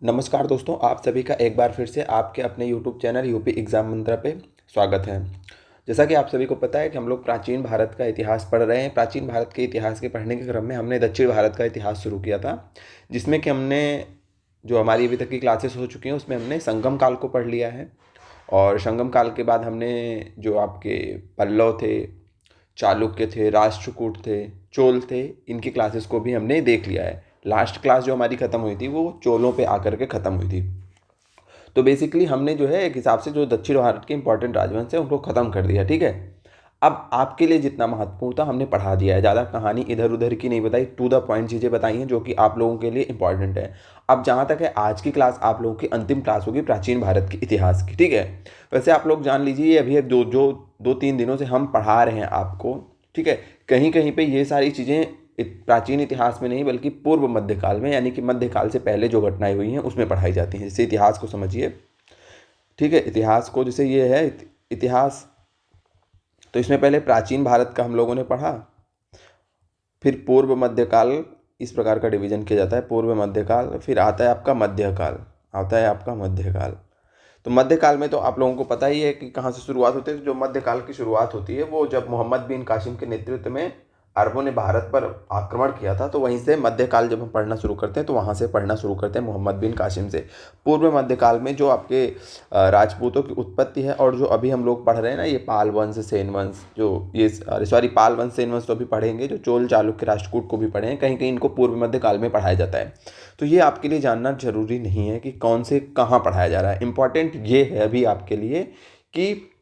नमस्कार दोस्तों, आप सभी का एक बार फिर से आपके अपने यूट्यूब चैनल यूपी एग्ज़ाम मंत्रा पे स्वागत है। जैसा कि आप सभी को पता है कि हम लोग प्राचीन भारत का इतिहास पढ़ रहे हैं। प्राचीन भारत के इतिहास के पढ़ने के क्रम में हमने दक्षिण भारत का इतिहास शुरू किया था, जिसमें कि हमने जो हमारी अभी तक की क्लासेस हो चुकी हैं उसमें हमने संगम काल को पढ़ लिया है। और संगम काल के बाद हमने जो आपके पल्लव थे, चालुक्य थे, राष्ट्रकूट थे, चोल थे, इनकी क्लासेस को भी हमने देख लिया है। लास्ट क्लास जो हमारी ख़त्म हुई थी वो चोलों पे आकर के ख़त्म हुई थी। तो बेसिकली हमने जो है एक हिसाब से जो दक्षिण भारत के इंपॉर्टेंट राजवंश हैं उनको ख़त्म कर दिया, ठीक है। अब आपके लिए जितना महत्वपूर्ण था हमने पढ़ा दिया है। ज़्यादा कहानी इधर उधर की नहीं बताई, टू द पॉइंट चीज़ें बताई हैं जो कि आप लोगों के लिए इंपॉर्टेंट है। अब जहाँ तक है आज की क्लास आप लोगों की अंतिम क्लास होगी प्राचीन भारत के इतिहास की, ठीक है। वैसे आप लोग जान लीजिए ये अभी दो तीन दिनों से हम पढ़ा रहे हैं आपको, ठीक है। कहीं कहीं पे ये सारी चीज़ें प्राचीन इतिहास में नहीं बल्कि पूर्व मध्यकाल में, यानी कि मध्यकाल से पहले जो घटनाएं हुई हैं उसमें पढ़ाई जाती हैं। जैसे इतिहास को समझिए, ठीक है। इतिहास को जैसे ये है इतिहास, तो इसमें पहले प्राचीन भारत का हम लोगों ने पढ़ा, फिर पूर्व मध्यकाल, इस प्रकार का डिवीजन किया जाता है। पूर्व मध्यकाल, फिर आता है आपका मध्यकाल, आता है आपका मध्यकाल। तो मध्यकाल में तो आप लोगों को पता ही है कि कहाँ से शुरुआत होती है। तो जो मध्यकाल की शुरुआत होती है वो जब मोहम्मद बिन कासिम के नेतृत्व में अरबों ने भारत पर आक्रमण किया था, तो वहीं से मध्यकाल जब हम पढ़ना शुरू करते हैं तो वहाँ से पढ़ना शुरू करते हैं मोहम्मद बिन कासिम से। पूर्व मध्यकाल में जो आपके राजपूतों की उत्पत्ति है, और जो अभी हम लोग पढ़ रहे हैं ना, ये पाल वंश, सेन वंश, जो ये सॉरी पाल वंश सेन वंश तो अभी पढ़ेंगे, जो चोल चालुक्य राष्ट्रकूट को भी पढ़े हैं, कहीं कहीं इनको पूर्व मध्यकाल में पढ़ाया जाता है। तो ये आपके लिए जानना जरूरी नहीं है कि कौन से कहाँ पढ़ाया जा रहा है। इंपॉर्टेंट ये है अभी आपके लिए कि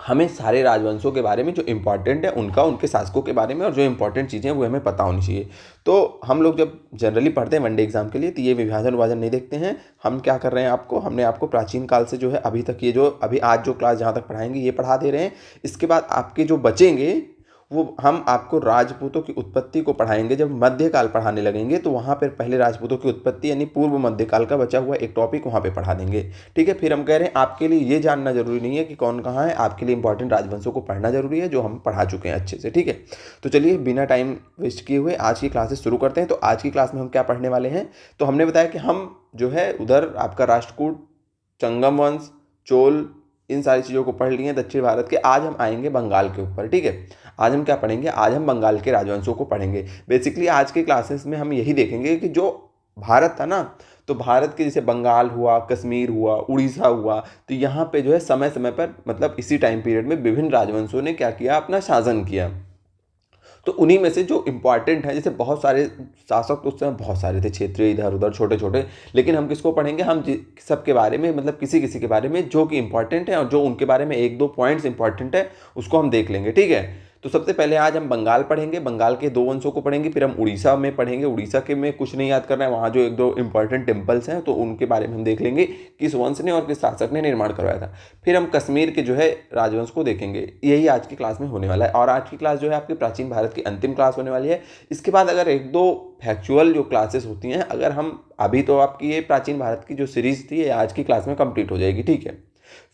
हमें सारे राजवंशों के बारे में जो इम्पोर्टेंट है उनका, उनके शासकों के बारे में, और जो इम्पोर्टेंट चीज़ें हैं वो हमें पता होनी चाहिए। तो हम लोग जब जनरली पढ़ते हैं वनडे एग्जाम के लिए तो ये विभाजन विभाजन नहीं देखते हैं। हम क्या कर रहे हैं, हमने आपको प्राचीन काल से जो है अभी तक, ये जो अभी आज जो क्लास जहाँ तक पढ़ाएंगे ये पढ़ा दे रहे हैं। इसके बाद आपके जो बचेंगे वो हम आपको राजपूतों की उत्पत्ति को पढ़ाएंगे। जब मध्यकाल पढ़ाने लगेंगे तो वहाँ पर पहले राजपूतों की उत्पत्ति यानी पूर्व मध्यकाल का बचा हुआ एक टॉपिक वहाँ पे पढ़ा देंगे, ठीक है। फिर हम कह रहे हैं आपके लिए ये जानना जरूरी नहीं है कि कौन कहाँ है, आपके लिए इंपॉर्टेंट राजवंशों को पढ़ना जरूरी है जो हम पढ़ा चुके हैं अच्छे से, ठीक है। तो चलिए बिना टाइम वेस्ट किए हुए आज की क्लासेस शुरू करते हैं। तो आज की क्लास में हम क्या पढ़ने वाले हैं, तो हमने बताया कि हम जो है उधर आपका राष्ट्रकूट, चंगम वंश, चोल, इन सारी चीज़ों को पढ़ लिए दक्षिण भारत के। आज हम आएंगे बंगाल के ऊपर, ठीक है। आज हम क्या पढ़ेंगे, आज हम बंगाल के राजवंशों को पढ़ेंगे। बेसिकली आज के क्लासेस में हम यही देखेंगे कि जो भारत था ना, तो भारत के जैसे बंगाल हुआ, कश्मीर हुआ, उड़ीसा हुआ, तो यहाँ पे जो है समय समय पर, मतलब इसी टाइम पीरियड में विभिन्न राजवंशों ने क्या किया, अपना शासन किया। तो उन्हीं में से जो इम्पॉर्टेंट है, जैसे बहुत सारे शासक तो उस समय बहुत सारे थे, क्षेत्रीय इधर उधर छोटे छोटे, लेकिन हम किसको पढ़ेंगे, हम सबके बारे में, मतलब किसी किसी के बारे में जो कि इम्पॉर्टेंट है और जो उनके बारे में एक दो पॉइंट्स इंपॉर्टेंट है उसको हम देख लेंगे, ठीक है। तो सबसे पहले आज हम बंगाल पढ़ेंगे, बंगाल के दो वंशों को पढ़ेंगे। फिर हम उड़ीसा में पढ़ेंगे, उड़ीसा के में कुछ नहीं याद करना है, वहाँ जो एक दो इंपॉर्टेंट टेम्पल्स हैं तो उनके बारे में हम देख लेंगे, किस वंश ने और किस शासक ने निर्माण करवाया था। फिर हम कश्मीर के जो है राजवंश को देखेंगे। यही आज की क्लास में होने वाला है, और आज की क्लास जो है आपकी प्राचीन भारत की अंतिम क्लास होने वाली है। इसके बाद अगर एक दो फैक्चुअल जो क्लासेस होती हैं, अगर हम अभी, तो आपकी ये प्राचीन भारत की जो सीरीज थी ये आज की क्लास में कंप्लीट हो जाएगी, ठीक है।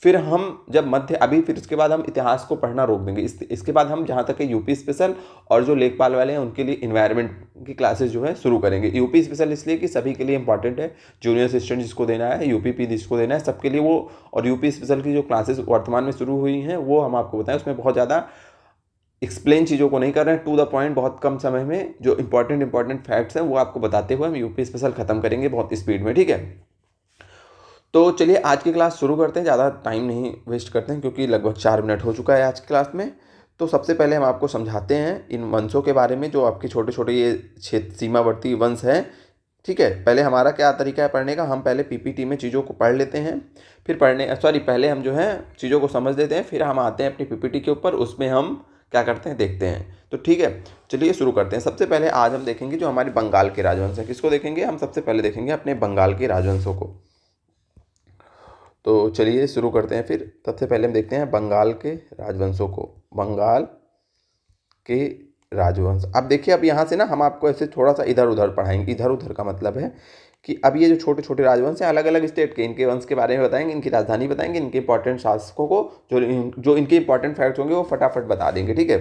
फिर हम जब फिर उसके बाद हम इतिहास को पढ़ना रोक देंगे। इसके बाद हम जहाँ तक है यूपी स्पेशल और जो लेखपाल वाले हैं उनके लिए इन्वायरमेंट की क्लासेस जो है शुरू करेंगे। यूपी स्पेशल इसलिए कि सभी के लिए इंपॉर्टेंट है, जूनियर असिस्टेंट जिसको देना है, यूपीपी जिसको देना है, सबके लिए वो। और यूपी स्पेशल की जो क्लासेस वर्तमान में शुरू हुई हैं वो हम आपको बताएं, उसमें बहुत ज़्यादा एक्सप्लेन चीज़ों को नहीं कर रहे हैं, टू द पॉइंट, बहुत कम समय में जो इंपॉर्टेंट फैक्ट्स हैं वो आपको बताते हुए हम यूपी स्पेशल खत्म करेंगे बहुत स्पीड में, ठीक है। तो चलिए आज की क्लास शुरू करते हैं, ज़्यादा टाइम नहीं वेस्ट करते हैं क्योंकि लगभग 4 मिनट हो चुका है आज की क्लास में। तो सबसे पहले हम आपको समझाते हैं इन वंशों के बारे में, जो आपके छोटे छोटे ये क्षेत्र सीमावर्ती वंश हैं, ठीक है। पहले हमारा क्या तरीका है पढ़ने का, हम पहले पीपीटी में चीज़ों को पढ़ लेते हैं, फिर पहले हम जो है चीज़ों को समझ लेते हैं, फिर हम आते हैं अपनी पीपीटी के ऊपर, उसमें हम क्या करते हैं देखते हैं। तो ठीक है, चलिए शुरू करते हैं। सबसे पहले आज हम देखेंगे जो हमारे बंगाल के राजवंश हैं। किसको देखेंगे, हम सबसे पहले देखेंगे अपने बंगाल के राजवंशों को। तो चलिए शुरू करते हैं। फिर सबसे पहले हम देखते हैं बंगाल के राजवंशों को। बंगाल के राजवंश, अब देखिए, अब यहाँ से ना हम आपको ऐसे थोड़ा सा इधर उधर पढ़ाएंगे। इधर उधर का मतलब है कि अब ये जो छोटे छोटे राजवंश हैं अलग अलग स्टेट के, इनके वंश के बारे में बताएंगे, इनकी राजधानी बताएंगे, इनके इंपॉर्टेंट शासकों को, जो इनके इंपॉर्टेंट फैक्ट्स होंगे वो फटाफट बता देंगे, ठीक है।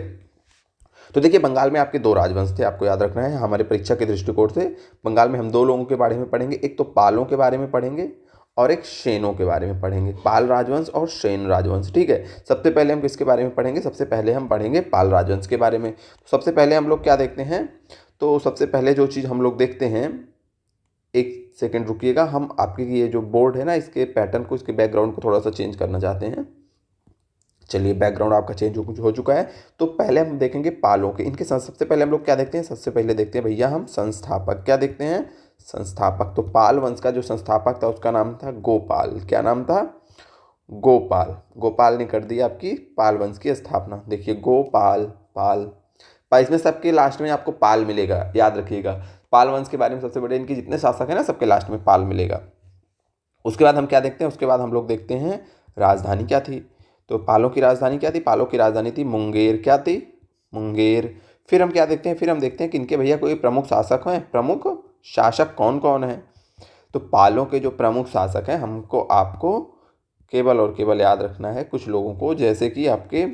तो देखिए, बंगाल में आपके दो राजवंश थे, आपको याद रखना है हमारे परीक्षा के दृष्टिकोण से। बंगाल में हम दो लोगों के बारे में पढ़ेंगे, एक तो पालों के बारे में पढ़ेंगे और एक सेनों के बारे में पढ़ेंगे। पाल राजवंश और सेन राजवंश, ठीक है। सबसे पहले हम किसके बारे में पढ़ेंगे? सबसे पहले हम पढ़ेंगे पाल राजवंश के बारे में। तो सबसे पहले हम लोग क्या देखते हैं? तो सबसे पहले जो चीज़ हम लोग देखते हैं, एक सेकेंड रुकिएगा, हम आपके ये जो बोर्ड है ना, इसके पैटर्न को, इसके बैकग्राउंड को थोड़ा सा चेंज करना चाहते हैं। चलिए, बैकग्राउंड आपका चेंज हो चुका है। तो पहले हम देखेंगे पालों के, इनके सबसे पहले हम लोग क्या देखते हैं? सबसे पहले देखते हैं भैया हम संस्थापक। क्या देखते हैं? संस्थापक। तो पाल वंश का जो संस्थापक था उसका नाम था गोपाल। क्या नाम था? गोपाल। गोपाल ने कर दी आपकी पाल वंश की स्थापना। देखिए, गोपाल, पाल, इसमें सबके लास्ट में आपको पाल मिलेगा, याद रखिएगा। पाल वंश के बारे में सबसे बड़े इनके जितने शासक हैं ना, सबके लास्ट में पाल मिलेगा। उसके बाद हम क्या देखते हैं? उसके बाद हम लोग देखते हैं राजधानी क्या थी। तो पालों की राजधानी क्या थी? पालों की राजधानी थी मुंगेर। क्या थी? मुंगेर। फिर हम क्या देखते हैं? फिर हम देखते हैं कि इनके भैया कोई प्रमुख शासक हैं। प्रमुख शासक कौन कौन है? तो पालों के जो प्रमुख शासक हैं, हमको आपको केवल और केवल याद रखना है कुछ लोगों को, जैसे कि आपके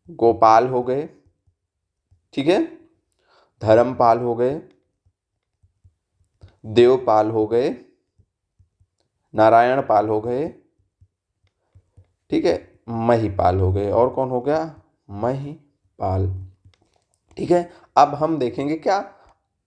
गोपाल हो गए, ठीक है, धर्मपाल हो गए, देवपाल हो गए, नारायण पाल हो गए, ठीक है, महिपाल हो गए। और कौन हो गया? महिपाल, ठीक है। अब हम देखेंगे क्या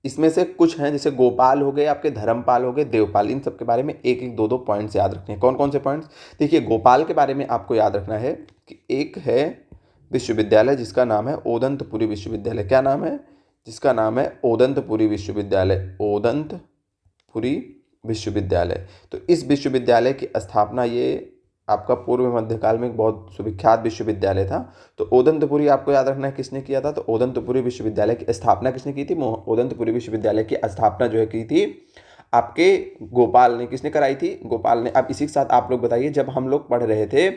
इसमें से कुछ हैं, जैसे गोपाल हो गए, आपके धर्मपाल हो गए, देवपाल, इन सब के बारे में एक एक दो दो पॉइंट्स याद रखने हैं। कौन कौन से पॉइंट्स? देखिए, गोपाल के बारे में आपको याद रखना है कि एक है विश्वविद्यालय जिसका नाम है ओदंतपुरी विश्वविद्यालय। क्या नाम है? जिसका नाम है ओदंतपुरी विश्वविद्यालय। ओदंतपुरी विश्वविद्यालय। तो इस विश्वविद्यालय की स्थापना, ये आपका पूर्व मध्यकाल में एक बहुत सुविख्यात विश्वविद्यालय था। तो ओदंतपुरी आपको याद रखना है किसने किया था? तो ओदंतपुरी विश्वविद्यालय की स्थापना किसने की थी? ओदंतपुरी विश्वविद्यालय की स्थापना जो है की थी आपके गोपाल ने। किसने कराई थी? गोपाल ने। अब इसी के साथ आप लोग बताइए, जब हम लोग पढ़ रहे थे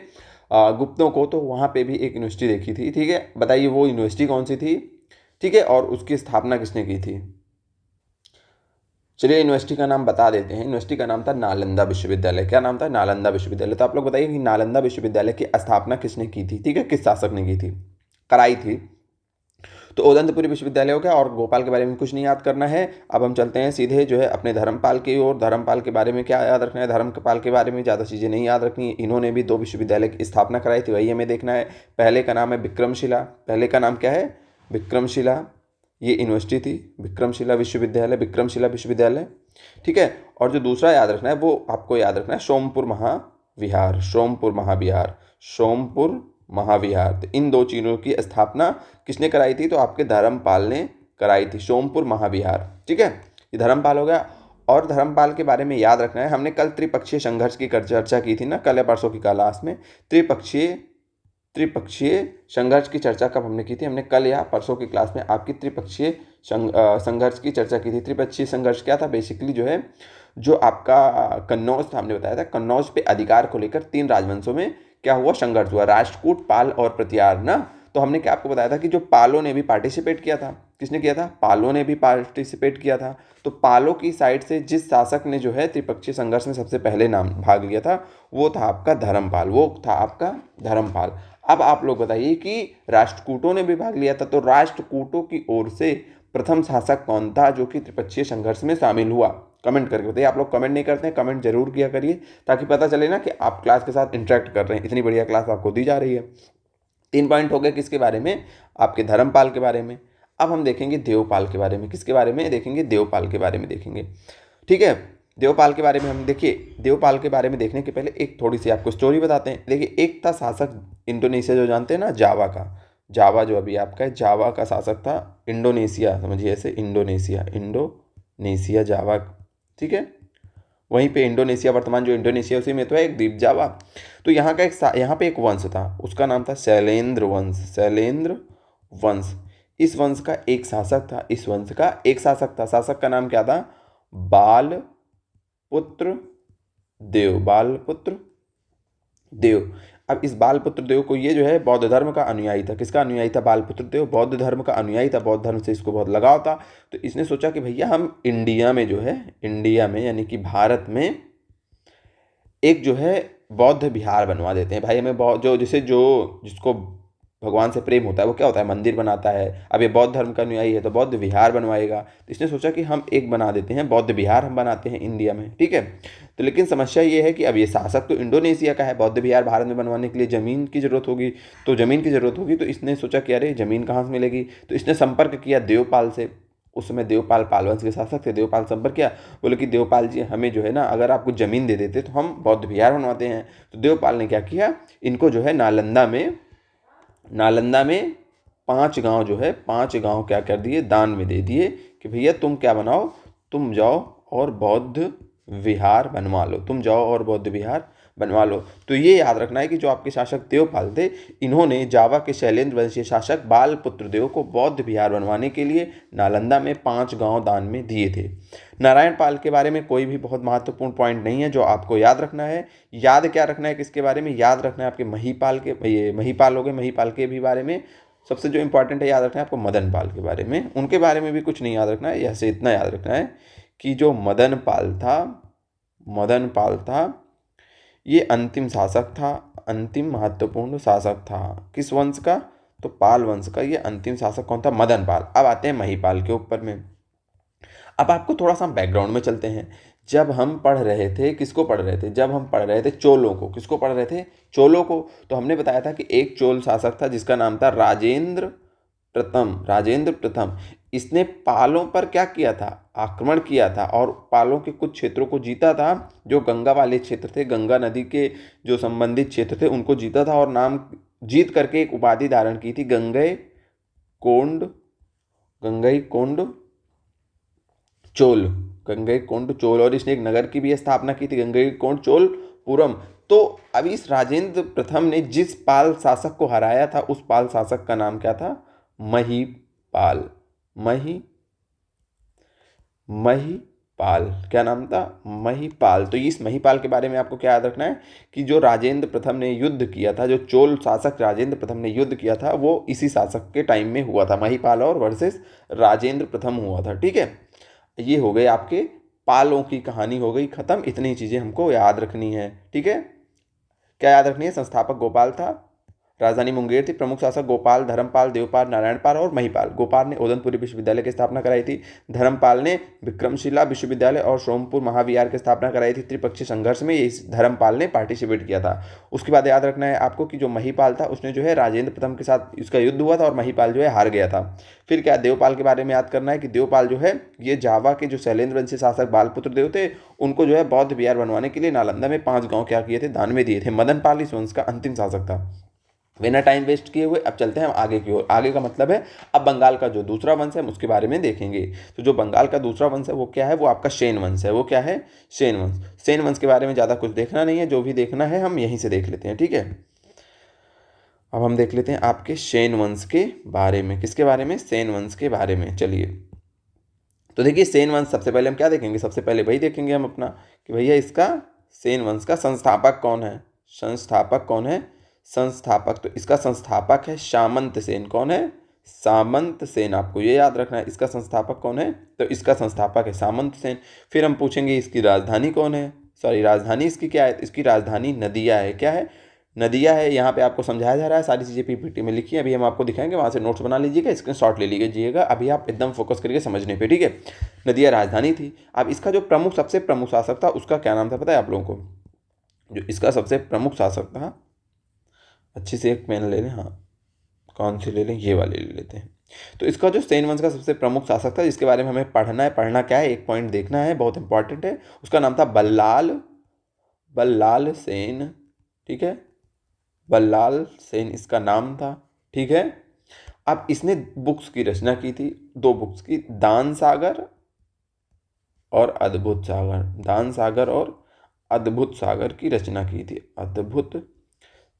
गुप्तों को, तो वहाँ पे भी एक यूनिवर्सिटी देखी थी, ठीक है। बताइए वो यूनिवर्सिटी कौन सी थी, ठीक है, और उसकी स्थापना किसने की थी? चलिए, यूनिवर्सिटी का नाम बता देते हैं। यूनिवर्सिटी का नाम था नालंदा विश्वविद्यालय। क्या नाम था? नालंदा विश्वविद्यालय। तो आप लोग बताइए कि नालंदा विश्वविद्यालय की स्थापना किसने की थी, ठीक है, किस शासक ने की थी, कराई थी? तो ओदंतपुरी विश्वविद्यालय हो गया। और गोपाल के बारे में कुछ नहीं याद करना है। अब हम चलते हैं सीधे जो है अपने धर्मपाल की ओर। धर्मपाल के बारे में क्या याद रखना है? धर्मपाल के बारे में ज़्यादा चीज़ें नहीं याद रखनी है। इन्होंने भी दो विश्वविद्यालय की स्थापना कराई थी, वही हमें देखना है। पहले का नाम है विक्रमशिला। पहले का नाम क्या है? विक्रमशिला। ये यूनिवर्सिटी थी विक्रमशिला विश्वविद्यालय, विक्रमशिला विश्वविद्यालय, ठीक है। और जो दूसरा याद रखना है वो आपको याद रखना है सोमपुर महाविहार। सोमपुर महाविहार, सोमपुर महाविहार। तो इन दो चीज़ों की स्थापना किसने कराई थी? तो आपके धर्मपाल ने कराई थी, सोमपुर महाविहार, ठीक है। ये धर्मपाल हो गया। और धर्मपाल के बारे में याद रखना है, हमने कल त्रिपक्षीय संघर्ष की चर्चा की थी ना, कल या परसों की क्लास में। त्रिपक्षीय संघर्ष की चर्चा कब हमने की थी? हमने कल या परसों की क्लास में आपकी त्रिपक्षीय संघर्ष की चर्चा की थी। त्रिपक्षीय संघर्ष क्या था? बेसिकली जो है, जो आपका कन्नौज था, हमने बताया था कन्नौज पे अधिकार को लेकर तीन राजवंशों में क्या हुआ? संघर्ष हुआ, राष्ट्रकूट, पाल और प्रतिहार ना। तो हमने क्या आपको बताया था कि जो पालों ने भी पार्टिसिपेट किया था। किसने किया था? पालों ने भी पार्टिसिपेट किया था। तो पालों की साइड से जिस शासक ने जो है त्रिपक्षीय संघर्ष में सबसे पहले नाम भाग लिया था, वो था आपका धर्मपाल। वो था आपका धर्मपाल। अब आप लोग बताइए कि राष्ट्रकूटों ने भी भाग लिया था, तो राष्ट्रकूटों की ओर से प्रथम शासक कौन था जो कि त्रिपक्षीय संघर्ष में शामिल हुआ? कमेंट करके बताइए। आप लोग कमेंट नहीं करते हैं, कमेंट जरूर किया करिए, ताकि पता चले ना कि आप क्लास के साथ इंटरेक्ट कर रहे हैं। इतनी बढ़िया क्लास आपको दी जा रही है। 3 पॉइंट हो गए किसके बारे में? आपके धर्मपाल के बारे में। अब हम देखेंगे देवपाल के बारे में। किसके बारे में देखेंगे? देवपाल के बारे में देखेंगे, ठीक है। देवपाल के बारे में हम देखिए, देवपाल के बारे में देखने के पहले एक थोड़ी सी आपको स्टोरी बताते हैं। देखिए, एक था शासक इंडोनेशिया, जो जानते हैं ना, जावा का। जावा जो अभी आपका है, जावा का शासक था इंडोनेशिया, समझिए ऐसे, इंडोनेशिया जावा, ठीक है। वहीं पे इंडोनेशिया, वर्तमान जो इंडोनेशिया, उसी में तो है एक द्वीप जावा। तो यहाँ का यहाँ पे एक वंश था, उसका नाम था शैलेंद्र वंश। शैलेंद्र वंश। इस वंश का एक शासक था, इस वंश का एक शासक था। शासक का नाम क्या था? बालपुत्र देव। बालपुत्र देव। अब इस बालपुत्र देव को, ये जो है बौद्ध धर्म का अनुयायी था। किसका अनुयायी था? बालपुत्र देव बौद्ध धर्म का अनुयायी था। बौद्ध धर्म से इसको बहुत लगाव था। तो इसने सोचा कि भैया हम इंडिया में जो है, इंडिया में यानी कि भारत में एक जो है बौद्ध विहार बनवा देते हैं। भाई हमें जो जिसको भगवान से प्रेम होता है वो क्या होता है, मंदिर बनाता है। अब ये बौद्ध धर्म का अनुयायी है तो बौद्ध विहार बनवाएगा, तो इसने सोचा कि हम एक बना देते हैं, बौद्ध विहार हम बनाते हैं इंडिया में, ठीक है। तो लेकिन समस्या ये है कि अब ये शासक तो इंडोनेशिया का है, बौद्ध विहार भारत में बनवाने के लिए ज़मीन की ज़रूरत होगी, तो इसने सोचा कि अरे ज़मीन कहाँ से मिलेगी, तो इसने संपर्क किया देवपाल से। उस समय देवपाल पाल वंश के शासक थे। देवपाल संपर्क किया, बोले कि देवपाल जी हमें जो है ना, अगर आप कुछ ज़मीन दे देते तो हम बौद्ध विहार बनवाते हैं। तो देवपाल ने क्या किया, इनको जो है नालंदा में 5 गांव जो है, 5 गांव क्या कर दिए, दान में दे दिए कि भैया तुम क्या बनाओ, तुम जाओ और बौद्ध विहार बनवा लो, तुम जाओ और बौद्ध विहार बनवा लो। तो ये याद रखना है कि जो आपके शासक देवपाल थे, इन्होंने जावा के शैलेंद्र वंशीय शासक बालपुत्र देव को बौद्ध विहार बनवाने के लिए नालंदा में 5 गांव दान में दिए थे। नारायण पाल के बारे में कोई भी बहुत महत्वपूर्ण पॉइंट नहीं है जो आपको याद रखना है। याद क्या रखना है, किसके बारे में याद रखना है, आपके महिपाल के, ये महिपाल हो गए, महिपाल के भी बारे में। सबसे जो इंपॉर्टेंट है याद रखना है आपको मदन पाल के बारे में, उनके बारे में भी कुछ नहीं याद रखना है, ऐसे इतना याद रखना है कि जो मदन पाल था ये अंतिम शासक था, अंतिम महत्वपूर्ण शासक था। किस वंश का, तो पाल वंश का ये अंतिम शासक कौन था, मदन पाल। अब आते हैं महिपाल के ऊपर में। अब आपको थोड़ा सा बैकग्राउंड में चलते हैं। जब हम पढ़ रहे थे, किसको पढ़ रहे थे, जब हम पढ़ रहे थे चोलों को, किसको पढ़ रहे थे, चोलों को। तो हमने बताया था कि एक चोल शासक था जिसका नाम था राजेंद्र प्रथम। इसने पालों पर क्या किया था, आक्रमण किया था और पालों के कुछ क्षेत्रों को जीता था, जो गंगा वाले क्षेत्र थे, गंगा नदी के जो संबंधित क्षेत्र थे उनको जीता था, और नाम जीत करके एक उपाधि धारण की थी, गंगईकोंड चोल, और इसने एक नगर की भी स्थापना की थी, गंगईकोंड चोलपुरम। तो अभी इस राजेंद्र प्रथम ने जिस पाल शासक को हराया था, उस पाल शासक का नाम क्या था, महिपाल। क्या नाम था, महिपाल। तो इस महिपाल के बारे में आपको क्या याद रखना है कि जो राजेंद्र प्रथम ने युद्ध किया था, जो चोल शासक राजेंद्र प्रथम ने युद्ध किया था, वो इसी शासक के टाइम में हुआ था, महिपाल और वर्सेस राजेंद्र प्रथम हुआ था, ठीक है। ये हो गए आपके पालों की कहानी हो गई खत्म। इतनी चीज़ें हमको याद रखनी है, ठीक है। क्या याद रखनी है, संस्थापक गोपाल था, राजधानी मुंगेर थी, प्रमुख शासक गोपाल, धर्मपाल, देवपाल, नारायणपाल और महिपाल। गोपाल ने ओदनपुरी विश्वविद्यालय की स्थापना कराई थी, धर्मपाल ने विक्रमशिला विश्वविद्यालय और सोमपुर महाविहार की स्थापना कराई थी। त्रिपक्षीय संघर्ष में इस धर्मपाल ने पार्टिसिपेट किया था। उसके बाद याद रखना है आपको कि जो महिपाल था उसने जो है राजेंद्र प्रथम के साथ उसका युद्ध हुआ था और महिपाल जो है हार गया था। फिर क्या, देवपाल के बारे में याद करना है कि देवपाल जो है ये जावा के जो शैलेंद्र वंशी शासक बालपुत्र देव थे, उनको जो है बौद्ध विहार बनवाने के लिए नालंदा में 5 गांव क्या किए थे, दान में दिए थे। मदन पाल इस वंश का अंतिम शासक था। बिना टाइम वेस्ट किए हुए अब चलते हैं हम आगे की ओर। आगे का मतलब है अब बंगाल का जो दूसरा वंश है उसके बारे में देखेंगे। तो जो बंगाल का दूसरा वंश है वो क्या है, वो आपका सेन वंश है। वो क्या है, सेन वंश। सेन वंश के बारे में ज़्यादा कुछ देखना नहीं है, जो भी देखना है हम यहीं से देख लेते हैं, ठीक है। अब हम देख लेते हैं आपके सेन वंश के बारे में। किसके बारे में, सेन वंश के बारे में। चलिए, तो देखिए सेन वंश सबसे पहले हम क्या देखेंगे, सबसे पहले वही देखेंगे हम अपना कि भैया इसका सेन वंश का संस्थापक कौन है। संस्थापक कौन है, संस्थापक, तो इसका संस्थापक है सामंत सेन। कौन है, सामंत सेन। आपको ये याद रखना है, इसका संस्थापक कौन है, तो इसका संस्थापक है सामंत सेन। फिर हम पूछेंगे इसकी राजधानी कौन है, राजधानी इसकी क्या है, इसकी राजधानी नदिया है। क्या है, नदिया है। यहाँ पे आपको समझाया जा रहा है, सारी चीज़ें पीपीटी में लिखी है, अभी हम आपको दिखाएंगे, वहाँ से नोट्स बना लीजिएगा, स्क्रीनशॉट ले लीजिएगा। अभी आप एकदम फोकस करिए समझने पे, ठीक है। नदिया राजधानी थी। अब इसका जो सबसे प्रमुख शासक था उसका क्या नाम था पता है आप लोगों को, जो इसका सबसे प्रमुख शासक था, अच्छी से एक पेन ले लें, हाँ कौन सी ले लें, ये वाले ले लेते हैं। तो इसका जो सेन वंश का सबसे प्रमुख शासक था जिसके बारे में हमें पढ़ना है, पढ़ना क्या है, एक पॉइंट देखना है, बहुत इंपॉर्टेंट है। उसका नाम था बल्लाल सेन, ठीक है। बल्लाल सेन इसका नाम था, ठीक है। अब इसने बुक्स की रचना की थी, 2 बुक्स की, दान सागर और अद्भुत सागर। दान सागर और अद्भुत सागर की रचना की थी। अद्भुत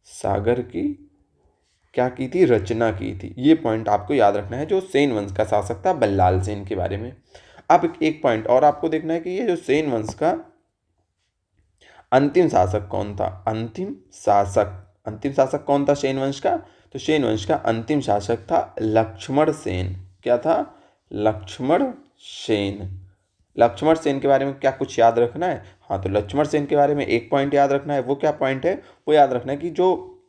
सागर की क्या की थी, रचना की थी। ये पॉइंट आपको याद रखना है, जो सेन वंश का शासक था बल्लाल सेन के बारे में। अब एक पॉइंट और आपको देखना है कि ये जो सेन वंश का अंतिम शासक कौन था। अंतिम शासक कौन था सेन वंश का, तो सेन वंश का अंतिम शासक था लक्ष्मण सेन। क्या था, लक्ष्मण सेन। लक्ष्मण सेन के बारे में क्या कुछ याद रखना है, हाँ तो लक्ष्मण सेन के बारे में एक पॉइंट याद रखना है। वो क्या पॉइंट है, वो याद रखना है कि जो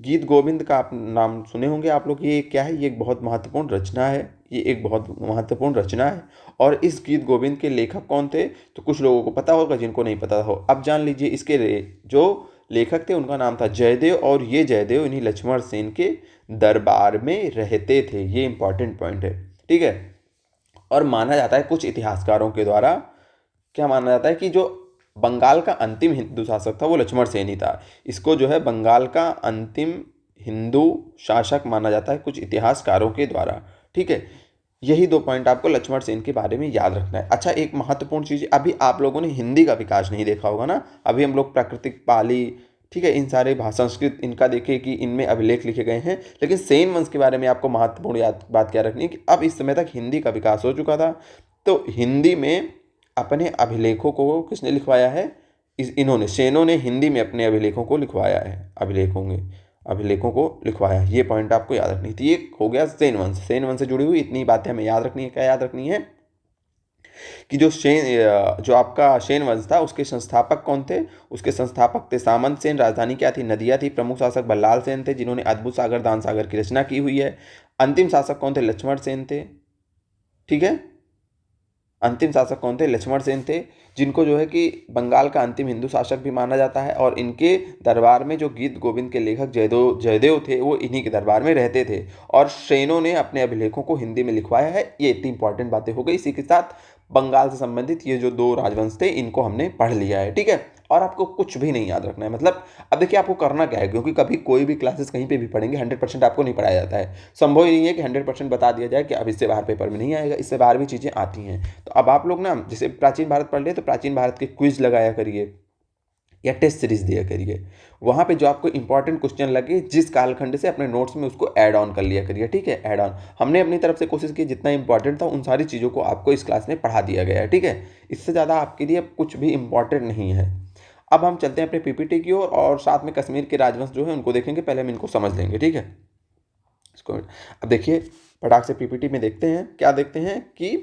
गीत गोविंद का आप नाम सुने होंगे आप लोग। ये क्या है? ये एक बहुत महत्वपूर्ण रचना है। ये एक बहुत महत्वपूर्ण रचना है। और इस गीत गोविंद के लेखक कौन थे? तो कुछ लोगों को पता होगा, जिनको नहीं पता हो अब जान लीजिए। इसके जो लेखक थे उनका नाम था जयदेव, और ये जयदेव इन्हीं लक्ष्मण सेन के दरबार में रहते थे। ये इंपॉर्टेंट पॉइंट है, ठीक है। और माना जाता है कुछ इतिहासकारों के द्वारा, क्या माना जाता है कि जो बंगाल का अंतिम हिंदू शासक था वो लक्ष्मण सेन ही था। इसको जो है बंगाल का अंतिम हिंदू शासक माना जाता है कुछ इतिहासकारों के द्वारा, ठीक है। यही 2 पॉइंट आपको लक्ष्मण सेन के बारे में याद रखना है। अच्छा, एक महत्वपूर्ण चीज़, अभी आप लोगों ने हिंदी का विकास नहीं देखा होगा ना। अभी हम लोग प्राकृतिक, पाली, ठीक है, इन सारे भाषा, संस्कृत, इनका देखे कि इनमें अभिलेख लिखे गए हैं। लेकिन सेन वंश के बारे में आपको महत्वपूर्ण बात क्या रखनी है कि अब इस समय तक हिंदी का विकास हो चुका था। तो हिंदी में अपने अभिलेखों को किसने लिखवाया है? इन्होंने, सेनों ने हिंदी में अपने अभिलेखों को लिखवाया है। अभिलेखों को लिखवाया। ये पॉइंट आपको याद रखनी थी। ये हो गया सेन वंश। सेन वंश से जुड़ी हुई इतनी बातें हमें याद रखनी है। क्या याद रखनी है? कि जो आपका सेन वंश था उसके संस्थापक कौन थे? उसके संस्थापक थे सामंत सेन। राजधानी क्या थी? नदिया थी। प्रमुख शासक बल्लाल सेन थे, जिन्होंने अद्भुत सागर, दान सागर की रचना की हुई है। अंतिम शासक कौन थे? लक्ष्मण सेन थे, ठीक है। अंतिम शासक कौन थे? लक्ष्मण सेन थे, जिनको जो है कि बंगाल का अंतिम हिंदू शासक भी माना जाता है। और इनके दरबार में जो गीत गोविंद के लेखक जयदेव थे वो इन्हीं के दरबार में रहते थे। और सेनों ने अपने अभिलेखों को हिंदी में लिखवाया है। ये इतनी इंपॉर्टेंट बातें हो गई। इसी के साथ बंगाल से संबंधित ये जो 2 राजवंश थे इनको हमने पढ़ लिया है, ठीक है। और आपको कुछ भी नहीं याद रखना है। मतलब अब देखिए आपको करना क्या है, क्योंकि कभी कोई भी क्लासेस कहीं पे भी पढ़ेंगे 100% आपको नहीं पढ़ाया जाता है। संभव ही नहीं है कि 100% बता दिया जाए कि अब इससे बाहर पेपर में नहीं आएगा। इससे बाहर भी चीज़ें आती हैं। तो अब आप लोग ना, जैसे प्राचीन भारत पढ़ लिए तो प्राचीन भारत के क्विज लगाया करिए या टेस्ट सीरीज दिया करिए। वहाँ पे जो आपको इंपॉर्टेंट क्वेश्चन लगे जिस कालखंड से, अपने नोट्स में उसको ऐड ऑन कर लिया करिए, ठीक है। ऐड ऑन हमने अपनी तरफ से कोशिश की, जितना इंपॉर्टेंट था उन सारी चीज़ों को आपको इस क्लास में पढ़ा दिया गया है, ठीक है। इससे ज़्यादा आपके लिए कुछ भी इंपॉर्टेंट नहीं है। अब हम चलते हैं अपने पीपीटी की ओर, और साथ में कश्मीर के राजवंश जो है उनको देखेंगे। पहले हम इनको समझ लेंगे, ठीक है। इसको अब देखिए फटाक से पीपीटी में देखते हैं। क्या देखते हैं कि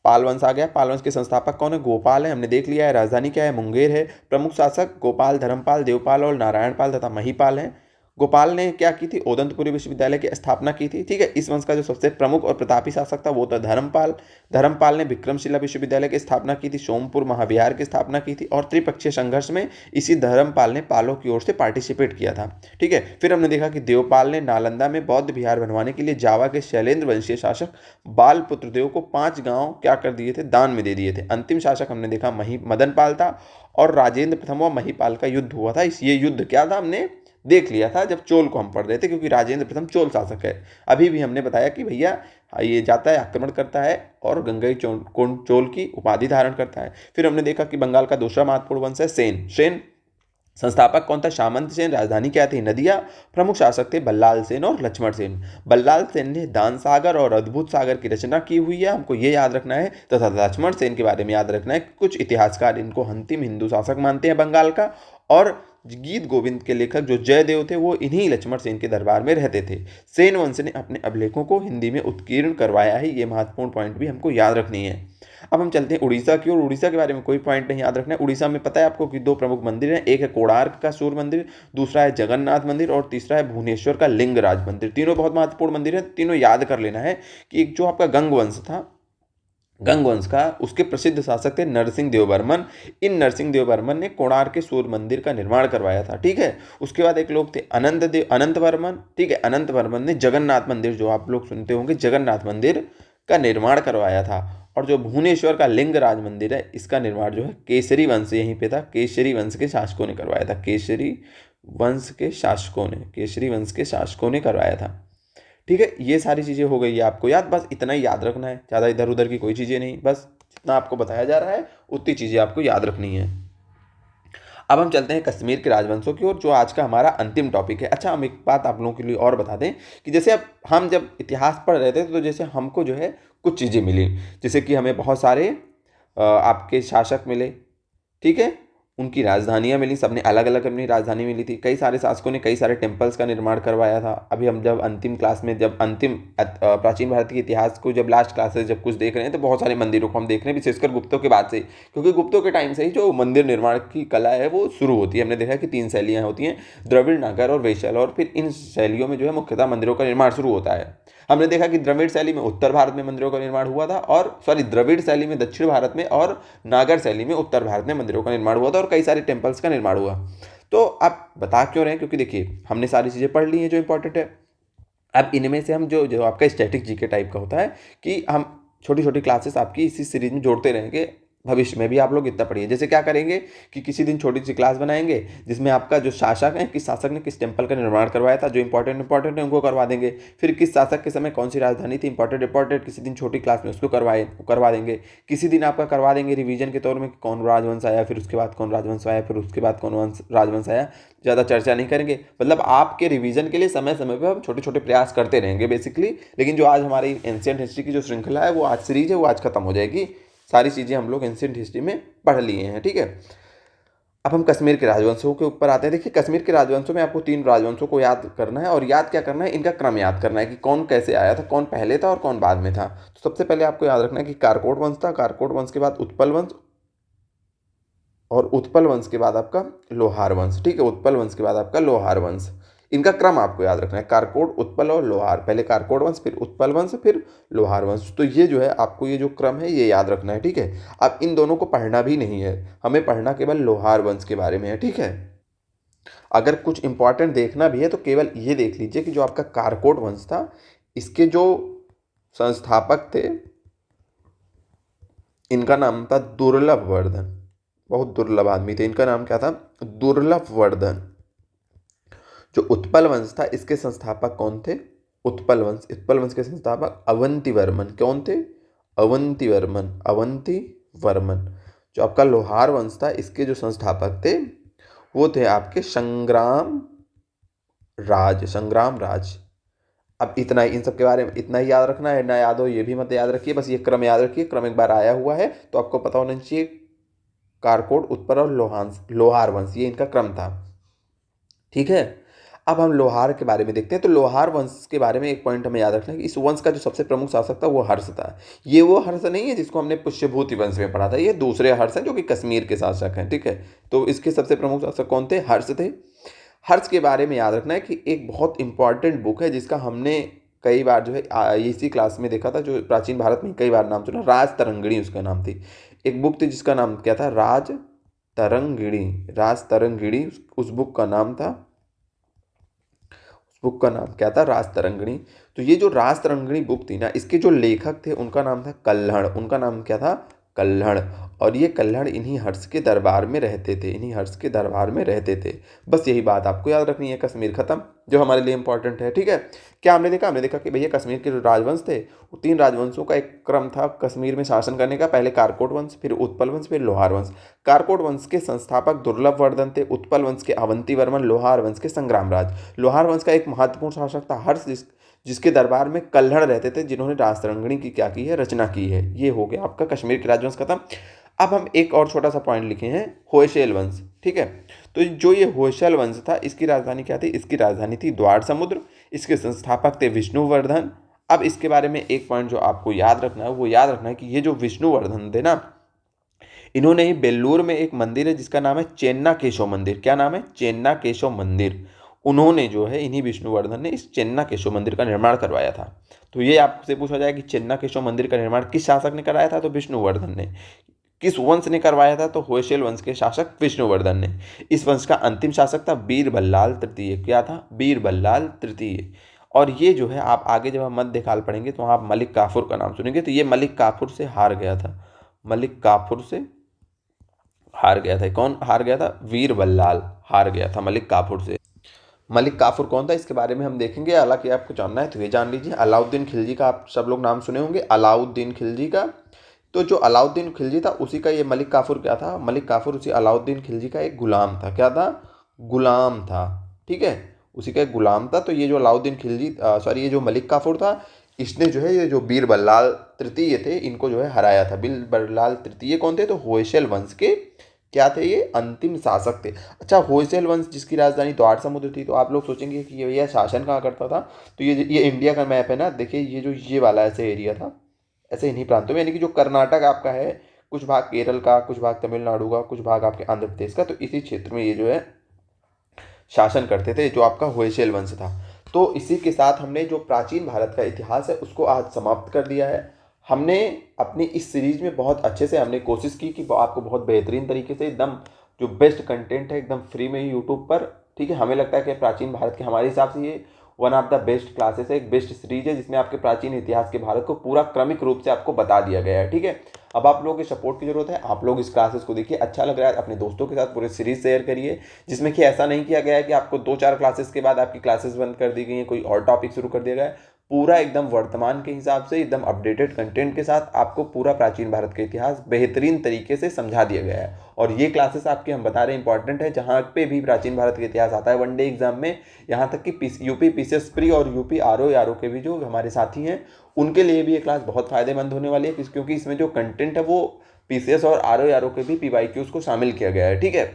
पाल वंश आ गया। पाल वंश के संस्थापक कौन है? गोपाल है, हमने देख लिया है। राजधानी क्या है? मुंगेर है। प्रमुख शासक गोपाल, धर्मपाल, देवपाल और नारायणपाल तथा महिपाल हैं। गोपाल ने क्या की थी? ओदंतपुरी विश्वविद्यालय की स्थापना की थी, ठीक है। इस वंश का जो सबसे प्रमुख और प्रतापी शासक था वो था धर्मपाल। धर्मपाल ने विक्रमशिला विश्वविद्यालय की स्थापना की थी, सोमपुर महाविहार की स्थापना की थी, और त्रिपक्षीय संघर्ष में इसी धर्मपाल ने पालों की ओर से पार्टिसिपेट किया था, ठीक है। फिर हमने देखा कि देवपाल ने नालंदा में बौद्ध विहार बनवाने के लिए जावा के शैलेंद्र वंशीय शासक बालपुत्र देव को 5 गांव क्या कर दिए थे? दान में दे दिए थे। अंतिम शासक हमने देखा मदनपाल था, और राजेंद्र प्रथम व महिपाल का युद्ध हुआ था। ये युद्ध क्या था हमने देख लिया था जब चोल को हम पढ़ रहे थे, क्योंकि राजेंद्र प्रथम चोल शासक है। अभी भी हमने बताया कि भैया ये जाता है, आक्रमण करता है और गंगई चोल की उपाधि धारण करता है। फिर हमने देखा कि बंगाल का दूसरा महत्वपूर्ण वंश है सेन। सेन संस्थापक कौन था? सामंत सेन। राजधानी क्या थी? नदिया। प्रमुख शासक थे बल्लाल सेन और लक्ष्मण सेन। बल्लाल सेन ने दान सागर और अद्भुत सागर की रचना की हुई है, हमको ये याद रखना है। तथा लक्ष्मण सेन के बारे में याद रखना है। कुछ इतिहासकार इनको अंतिम हिंदू शासक मानते हैं बंगाल का। और गीत गोविंद के लेखक जो जयदेव थे वो इन्हीं लक्ष्मण सेन के दरबार में रहते थे। सेन वंश ने अपने अभिलेखों को हिंदी में उत्कीर्ण करवाया है। ये महत्वपूर्ण पॉइंट भी हमको याद रखनी है। अब हम चलते हैं उड़ीसा की ओर। उड़ीसा के बारे में कोई पॉइंट नहीं याद रखना है। उड़ीसा में पता है आपको कि 2 प्रमुख मंदिर हैं। एक है कोणार्क का सूर्य मंदिर, दूसरा है जगन्नाथ मंदिर, और तीसरा है भुवनेश्वर का लिंगराज मंदिर। तीनों बहुत महत्वपूर्ण मंदिर हैं। तीनों याद कर लेना है कि एक जो आपका गंग वंश था, गंग वंश का, उसके प्रसिद्ध शासक थे नरसिंह देव बर्मन। इन नरसिंह देव बर्मन ने कोणार्क के सूर्य मंदिर का निर्माण करवाया था, ठीक है। उसके बाद एक लोग थे अनंत वर्मन, ठीक है। अनंत वर्मन ने जगन्नाथ मंदिर, जो आप लोग सुनते होंगे, जगन्नाथ मंदिर का निर्माण करवाया था। और जो भुवनेश्वर का लिंगराज मंदिर है, इसका निर्माण जो है केसरी वंश, यहीं पे था, केसरी वंश के शासकों ने करवाया था। केसरी वंश के शासकों ने करवाया था, ठीक है। ये सारी चीज़ें हो गई है आपको याद। बस इतना ही याद रखना है, ज़्यादा इधर उधर की कोई चीज़ें नहीं। बस जितना आपको बताया जा रहा है उतनी चीज़ें आपको याद रखनी है। अब हम चलते हैं कश्मीर के राजवंशों की ओर, जो आज का हमारा अंतिम टॉपिक है। अच्छा, हम एक बात आप लोगों के लिए और बता दें कि जैसे अब हम जब इतिहास पढ़ रहे थे तो जैसे हमको जो है कुछ चीज़ें मिली, जैसे कि हमें बहुत सारे आपके शासक मिले, ठीक है। उनकी राजधानियाँ मिली, सबने अलग अलग अपनी राजधानी मिली थी। कई सारे शासकों ने कई सारे टेम्पल्स का निर्माण करवाया था। अभी हम जब अंतिम क्लास में जब अंतिम प्राचीन भारत के इतिहास को जब लास्ट क्लासेस जब कुछ देख रहे हैं तो बहुत सारे मंदिरों को हम देख रहे हैं, विशेषकर गुप्तों के बाद से, क्योंकि गुप्तों के टाइम से ही जो मंदिर निर्माण की कला है वो शुरू होती है। हमने देखा कि 3 शैलियाँ होती हैं, द्रविड़, नागर और वैशाल, और फिर इन शैलियों में जो है मुख्यतः मंदिरों का निर्माण शुरू होता है। हमने देखा कि द्रविड़ शैली में उत्तर भारत में मंदिरों का निर्माण हुआ था, और द्रविड़ शैली में दक्षिण भारत में और नागर शैली में उत्तर भारत में मंदिरों का निर्माण हुआ था, और कई सारे टेम्पल्स का निर्माण हुआ। तो आप बता क्यों रहे हैं, क्योंकि देखिए हमने सारी चीज़ें पढ़ ली हैं जो इंपॉर्टेंट है। अब इनमें से हम जो जो आपका स्टैटिक जीके टाइप का होता है कि हम छोटी छोटी क्लासेस आपकी इसी सीरीज में जोड़ते रहेंगे, भविष्य में भी आप लोग इतना पढ़िए। जैसे क्या करेंगे कि किसी दिन छोटी सी क्लास बनाएंगे जिसमें आपका जो शासक है, किस शासक ने किस टेम्पल का निर्माण करवाया था, जो इंपॉर्टेंट है उनको करवा देंगे। फिर किस शासक के समय कौन सी राजधानी थी, इंपॉर्टेंट किसी दिन छोटी क्लास में उसको करवा देंगे। किसी दिन आपका करवा देंगे रिवीजन के तौर में कौन राजवंश आया, फिर उसके बाद कौन राजवंश आया, फिर उसके बाद कौन राजवंश आया। ज़्यादा चर्चा नहीं करेंगे, मतलब आपके रिवीजन के लिए समय समय पर हम छोटे छोटे प्रयास करते रहेंगे बेसिकली। लेकिन जो आज हमारी एंशिएंट हिस्ट्री की जो श्रृंखला है वो आज सीरीज है, वो आज खत्म हो जाएगी। सारी चीज़ें हम लोग एंशिएंट हिस्ट्री में पढ़ लिए हैं, ठीक है। अब हम कश्मीर के राजवंशों के ऊपर आते हैं। देखिए कश्मीर के राजवंशों में आपको 3 राजवंशों को याद करना है, और याद क्या करना है, इनका क्रम याद करना है कि कौन कैसे आया था, कौन पहले था और कौन बाद में था। तो सबसे पहले आपको याद रखना है कि कारकोट वंश था, कारकोट वंश के बाद उत्पल वंश, और उत्पल वंश के बाद आपका लोहार वंश, ठीक है। उत्पल वंश के बाद आपका लोहार वंश। इनका क्रम आपको याद रखना है, कारकोट, उत्पल और लोहार। पहले कारकोट वंश, फिर उत्पल वंश, फिर लोहार वंश। तो ये जो है आपको ये जो क्रम है ये याद रखना है, ठीक है। अब इन दोनों को पढ़ना भी नहीं है, हमें पढ़ना केवल लोहार वंश के बारे में है, ठीक है। अगर कुछ इंपॉर्टेंट देखना भी है तो केवल ये देख लीजिए कि जो आपका कारकोट वंश था, इसके जो संस्थापक थे इनका नाम था दुर्लभ वर्धन। बहुत दुर्लभ आदमी थे, इनका नाम क्या था, दुर्लभ वर्धन। जो उत्पल वंश था इसके संस्थापक कौन थे, उत्पल वंश के संस्थापक अवंती वर्मन। कौन थे, अवंती वर्मन। जो आपका लोहार वंश था इसके जो संस्थापक थे वो थे आपके संग्राम राज। अब इतना ही, इन सब के बारे में इतना ही याद रखना है, ना याद हो ये भी मत याद रखिए, बस ये क्रम याद रखिए। क्रम एक बार आया हुआ है तो आपको पता होना चाहिए कारकोट, उत्पल और लोहार वंश, ये इनका क्रम था, ठीक है। अब हम लोहार के बारे में देखते हैं। तो लोहार वंश के बारे में एक पॉइंट हमें याद रखना है कि इस वंश का जो सबसे प्रमुख शासक था वो हर्ष था। ये वो हर्ष नहीं है जिसको हमने पुष्यभूति वंश में पढ़ा था, ये दूसरे हर्ष हैं जो कि कश्मीर के शासक हैं, ठीक है। तो इसके सबसे प्रमुख शासक कौन थे, हर्ष थे। हर्ष के बारे में याद रखना है कि एक बहुत इंपॉर्टेंट बुक है जिसका हमने कई बार जो है इसी क्लास में देखा था, जो प्राचीन भारत में कई बार नाम सुना, राज तरंगिणी उसका नाम थी। एक बुक थी जिसका नाम क्या था, राज तरंगिणी। उस बुक का नाम था, बुक का नाम क्या था, राज तरंगिणी। तो ये जो राज तरंगिणी बुक थी ना, इसके जो लेखक थे उनका नाम था कल्हण। उनका नाम क्या था, कल्हण। और ये कल्हण इन्हीं हर्ष के दरबार में रहते थे, बस यही बात आपको याद रखनी है। कश्मीर खत्म, जो हमारे लिए इंपॉर्टेंट है, ठीक है। क्या हमने देखा कि भैया कश्मीर के जो राजवंश थे वो 3 राजवंशों का एक क्रम था कश्मीर में शासन करने का। पहले कारकोट वंश, फिर उत्पल वंश, फिर लोहार वंश। कारकोट वंश के संस्थापक दुर्लभ वर्धन थे, उत्पल वंश के अवंती वर्मन, लोहार वंश के संग्राम राज। लोहार वंश का एक महत्वपूर्ण शासक था हर्ष, जिसके दरबार में कल्हड़ रहते थे, जिन्होंने राजतरंगिणी की क्या की है, रचना की है। ये हो गया आपका कश्मीर के राजवंश खत्म। अब हम एक और छोटा सा पॉइंट लिखे हैं, होयसल वंश, ठीक है। तो जो ये होयसल वंश था इसकी राजधानी क्या थी, इसकी राजधानी थी द्वार समुद्र। इसके संस्थापक थे विष्णुवर्धन। अब इसके बारे में एक पॉइंट जो आपको याद रखना है वो याद रखना है कि ये जो विष्णुवर्धन थे ना, इन्होंने ही बेल्लूर में एक मंदिर है जिसका नाम है चेन्ना केशव मंदिर। क्या नाम है, चेन्ना केशव मंदिर। उन्होंने जो है, इन्हीं विष्णुवर्धन ने इस चेन्ना केशव मंदिर का निर्माण करवाया था। तो ये आपसे पूछा जाए कि चेन्ना केशव मंदिर का निर्माण किस शासक ने कराया था, तो विष्णुवर्धन ने। किस वंश ने करवाया था, तो होयसल वंश के शासक विष्णुवर्धन ने। इस वंश का अंतिम शासक था बीरबल्लाल तृतीय। क्या था, बीरबल्लाल तृतीय। और ये जो है आप आगे जब हम मध्यकाल पढ़ेंगे तो आप मलिक काफूर का नाम सुनेंगे। तो ये मलिक काफूर से हार गया था, मलिक काफूर से हार गया था। कौन हार गया था, वीरबल्लाल हार गया था मलिक काफूर से। मलिक काफूर कौन था इसके बारे में हम देखेंगे। हालांकि आपको जानना है तो ये जान लीजिए, अलाउद्दीन खिलजी का आप सब लोग नाम सुने होंगे, अलाउद्दीन खिलजी का। तो जो अलाउद्दीन खिलजी था उसी का ये मलिक काफूर क्या था, मलिक काफूर उसी अलाउद्दीन खिलजी का एक गुलाम था। क्या था, गुलाम था, ठीक है, उसी का एक गुलाम था। तो ये जो अलाउद्दीन खिलजी ये जो मलिक काफूर था, इसने जो है ये जो बीरबल्लाल तृतीय थे इनको जो है हराया था। बीरबल्लाल तृतीय कौन थे, तो होयसल वंश के क्या थे ये? अंतिम शासक थे। अच्छा, होयसल वंश जिसकी राजधानी द्वार समुद्र थी, तो आप लोग सोचेंगे कि ये भैया शासन कहाँ करता था। तो ये इंडिया का मैप है ना, देखिए ये जो ये वाला ऐसे एरिया था, ऐसे इन्हीं प्रांतों में, यानी कि जो कर्नाटक आपका है, कुछ भाग केरल का, कुछ भाग तमिलनाडु का, कुछ भाग आपके आंध्र प्रदेश का, तो इसी क्षेत्र में ये जो है शासन करते थे, जो आपका होयसल वंश था। तो इसी के साथ हमने जो प्राचीन भारत का इतिहास है उसको आज समाप्त कर दिया है। हमने अपनी इस सीरीज में बहुत अच्छे से हमने कोशिश की कि आपको बहुत बेहतरीन तरीके से एकदम जो बेस्ट कंटेंट है एकदम फ्री में ही यूट्यूब पर, ठीक है, हमें लगता है कि प्राचीन भारत के हमारे हिसाब से ये one of the best classes है, एक बेस्ट सीरीज है जिसमें आपके प्राचीन इतिहास के भारत को पूरा क्रमिक रूप से आपको बता दिया गया है। ठीक है, अब आप लोगों के सपोर्ट की जरूरत है। आप लोग इस क्लासेस को देखिए, अच्छा लग रहा है अपने दोस्तों के साथ पूरे सीरीज शेयर करिए, जिसमें कि ऐसा नहीं किया गया है कि आपको 2-4 क्लासेस के बाद आपकी क्लासेस बंद कर दी गई हैं, कोई और टॉपिक शुरू कर दिया गया है। पूरा एकदम वर्तमान के हिसाब से एकदम अपडेटेड कंटेंट के साथ आपको पूरा प्राचीन भारत का इतिहास बेहतरीन तरीके से समझा दिया गया है। और ये क्लासेस आपके हम बता रहे हैं इंपॉर्टेंट है, जहाँ पे भी प्राचीन भारत का इतिहास आता है वनडे एग्जाम में, यहाँ तक कि यूपी पीसीएस प्री और यूपी आरओ के भी जो हमारे साथी हैं उनके लिए भी ये क्लास बहुत फायदेमंद होने वाली है, क्योंकि इसमें जो कंटेंट है वो पीसीएस और आरओ के भी पीवाईक्यूज को शामिल किया गया है। ठीक है,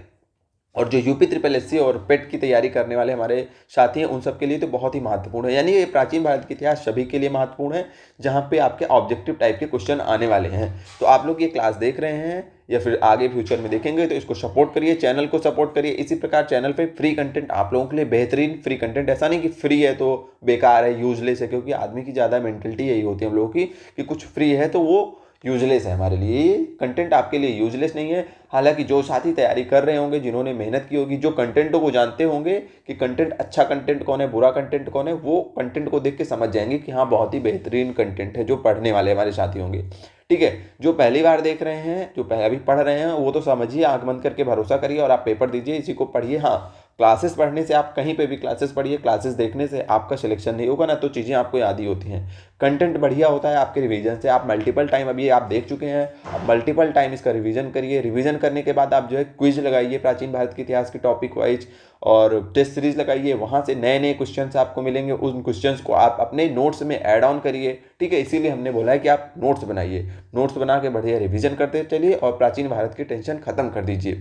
और जो यूपी ट्रिपल एससी और पेट की तैयारी करने वाले हमारे साथी हैं उन सब के लिए तो बहुत ही महत्वपूर्ण है। यानी ये प्राचीन भारत के इतिहास सभी के लिए महत्वपूर्ण है, जहाँ पे आपके ऑब्जेक्टिव टाइप के क्वेश्चन आने वाले हैं। तो आप लोग ये क्लास देख रहे हैं या फिर आगे फ्यूचर में देखेंगे, तो इसको सपोर्ट करिए, चैनल को सपोर्ट करिए। इसी प्रकार चैनल पे फ्री कंटेंट आप लोगों के लिए, बेहतरीन फ्री कंटेंट, ऐसा नहीं कि फ्री है तो बेकार है, यूजलेस है, क्योंकि आदमी की ज़्यादा मेंटलिटी यही होती है हम लोगों की कि कुछ फ्री है तो वो यूजलेस है। हमारे लिए ये कंटेंट आपके लिए यूजलेस नहीं है। हालांकि जो साथी तैयारी कर रहे होंगे, जिन्होंने मेहनत की होगी, जो कंटेंट को जानते होंगे कि कंटेंट अच्छा कंटेंट कौन है, बुरा कंटेंट कौन है, वो कंटेंट को देख के समझ जाएंगे कि हाँ बहुत ही बेहतरीन कंटेंट है जो पढ़ने वाले हमारे साथी होंगे। ठीक है, जो पहली बार देख रहे हैं, जो पहले अभी पढ़ रहे हैं, वो तो समझिए, आंख बंद करके भरोसा करिए और आप पेपर दीजिए, इसी को पढ़िए। हाँ, क्लासेस पढ़ने से, आप कहीं पे भी क्लासेस पढ़िए, क्लासेस देखने से आपका सिलेक्शन नहीं होगा ना, तो चीज़ें आपको याद ही होती हैं। कंटेंट बढ़िया होता है आपके रिवीजन से। आप मल्टीपल टाइम, अभी आप देख चुके हैं, आप मल्टीपल टाइम इसका रिवीजन करिए। रिवीजन करने के बाद आप जो है क्विज लगाइए प्राचीन भारत के इतिहास के टॉपिक वाइज, और टेस्ट सीरीज लगाइए, वहाँ से नए नए क्वेश्चंस आपको मिलेंगे। उन क्वेश्चंस को आप अपने नोट्स में ऐड ऑन करिए। ठीक है, इसीलिए हमने बोला है कि आप नोट्स बनाइए, नोट्स बना के बढ़िया रिवीजन करते चलिए और प्राचीन भारत की टेंशन खत्म कर दीजिए।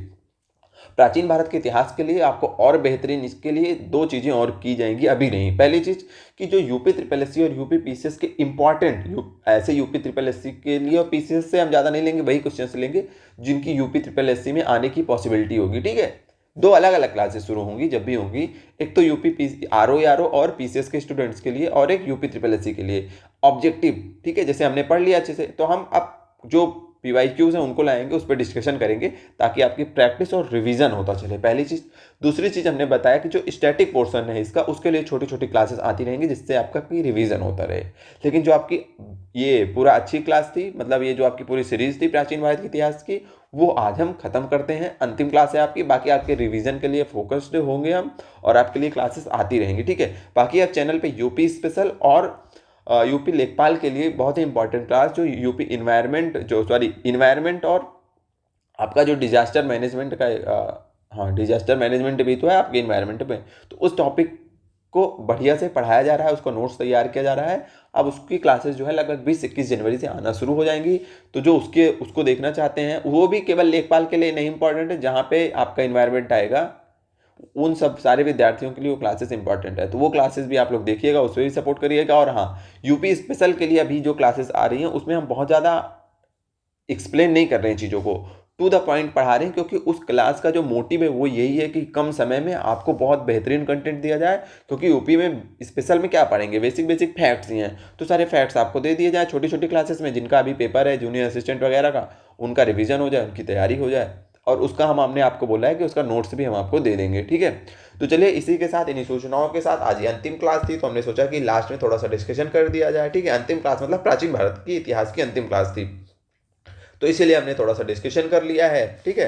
प्राचीन भारत के इतिहास के लिए आपको और बेहतरीन, इसके लिए 2 चीज़ें और की जाएंगी, अभी नहीं। पहली चीज़ कि जो यूपी ट्रिपल एससी और यूपी पीसीएस के इंपॉर्टेंट, ऐसे यूपी ट्रिपल एससी के लिए और पीसीएस से हम ज़्यादा नहीं लेंगे, वही क्वेश्चन लेंगे जिनकी यूपी ट्रिपल एससी में आने की पॉसिबिलिटी होगी। ठीक है, 2 अलग अलग क्लासेस शुरू होंगी जब भी होंगी, एक तो यूपी आरओ और पीसीएस के स्टूडेंट्स के लिए, और एक यूपी ट्रिपल एससी के लिए ऑब्जेक्टिव। ठीक है, जैसे हमने पढ़ लिया अच्छे से, तो हम अब जो पीवाईक्यूज हैं उनको लाएंगे, उस पर डिस्कशन करेंगे, ताकि आपकी प्रैक्टिस और रिवीजन होता चले, पहली चीज़। दूसरी चीज़ हमने बताया कि जो स्टैटिक पोर्शन है इसका, उसके लिए छोटी छोटी क्लासेस आती रहेंगी, जिससे आपका की रिवीजन होता रहे। लेकिन जो आपकी ये पूरा अच्छी क्लास थी, मतलब ये जो आपकी पूरी सीरीज थी प्राचीन भारत के इतिहास की, वो आज हम खत्म करते हैं। अंतिम क्लास है आपकी, बाकी आपके रिवीजन के लिए फोकस्ड होंगे हम, और आपके लिए क्लासेस आती रहेंगी। ठीक है, बाकी आप चैनल पे यूपी स्पेशल और यूपी लेखपाल के लिए बहुत ही इंपॉर्टेंट क्लास, जो यूपी इन्वायरमेंट और आपका जो डिजास्टर मैनेजमेंट का, हाँ डिजास्टर मैनेजमेंट भी तो है आपके इन्वायरमेंट में, तो उस टॉपिक को बढ़िया से पढ़ाया जा रहा है, उसका नोट्स तैयार किया जा रहा है। अब उसकी क्लासेस जो है लगभग 20-21 जनवरी से आना शुरू हो जाएंगी। तो जो उसको देखना चाहते हैं, वो भी केवल लेखपाल के लिए नहीं इंपॉर्टेंट है, जहाँ पे आपका इन्वायरमेंट आएगा उन सब सारे विद्यार्थियों के लिए वो क्लासेस इंपॉर्टेंट है। तो वो क्लासेस भी आप लोग देखिएगा, उसमें भी सपोर्ट करिएगा। और हाँ, यूपी स्पेशल के लिए अभी जो क्लासेस आ रही हैं उसमें हम बहुत ज़्यादा एक्सप्लेन नहीं कर रहे हैं चीज़ों को, टू द पॉइंट पढ़ा रहे हैं, क्योंकि उस क्लास का जो मोटिव है वो यही है कि कम समय में आपको बहुत बेहतरीन कंटेंट दिया जाए। क्योंकि यूपी में स्पेशल में क्या पढ़ेंगे, बेसिक फैक्ट्स ही हैं, तो सारे फैक्ट्स आपको दे दिए जाए छोटी छोटी क्लासेस में, जिनका अभी पेपर है जूनियर असिस्टेंट वगैरह का, उनका रिविजन हो जाए, उनकी तैयारी हो जाए, और उसका हमने आपको बोला है कि उसका नोट्स भी हम आपको दे देंगे। ठीक है, तो चलिए इसी के साथ, इन्हीं सूचनाओं के साथ, आज ये अंतिम क्लास थी, तो हमने सोचा कि लास्ट में थोड़ा सा डिस्कशन कर दिया जाए। ठीक है, अंतिम क्लास मतलब प्राचीन भारत की इतिहास की अंतिम क्लास थी, तो इसीलिए हमने थोड़ा सा डिस्कशन कर लिया है। ठीक है,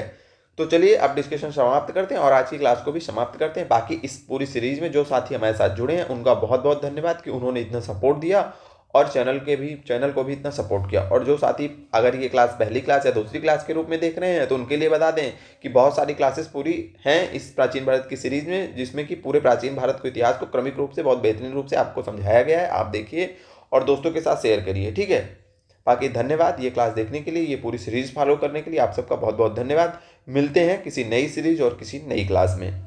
तो चलिए अब डिस्कशन समाप्त करते हैं और आज की क्लास को भी समाप्त करते हैं। बाकी इस पूरी सीरीज में जो साथी हमारे साथ जुड़े हैं उनका बहुत बहुत धन्यवाद कि उन्होंने इतना सपोर्ट दिया और चैनल को भी इतना सपोर्ट किया। और जो साथी अगर ये क्लास पहली क्लास या दूसरी क्लास के रूप में देख रहे हैं, तो उनके लिए बता दें कि बहुत सारी क्लासेस पूरी हैं इस प्राचीन भारत की सीरीज में, जिसमें कि पूरे प्राचीन भारत के इतिहास को क्रमिक रूप से बहुत बेहतरीन रूप से आपको समझाया गया है। आप देखिए और दोस्तों के साथ शेयर करिए। ठीक है, बाकी धन्यवाद ये क्लास देखने के लिए, ये पूरी सीरीज़ फॉलो करने के लिए आप सबका बहुत बहुत धन्यवाद। मिलते हैं किसी नई सीरीज और किसी नई क्लास में।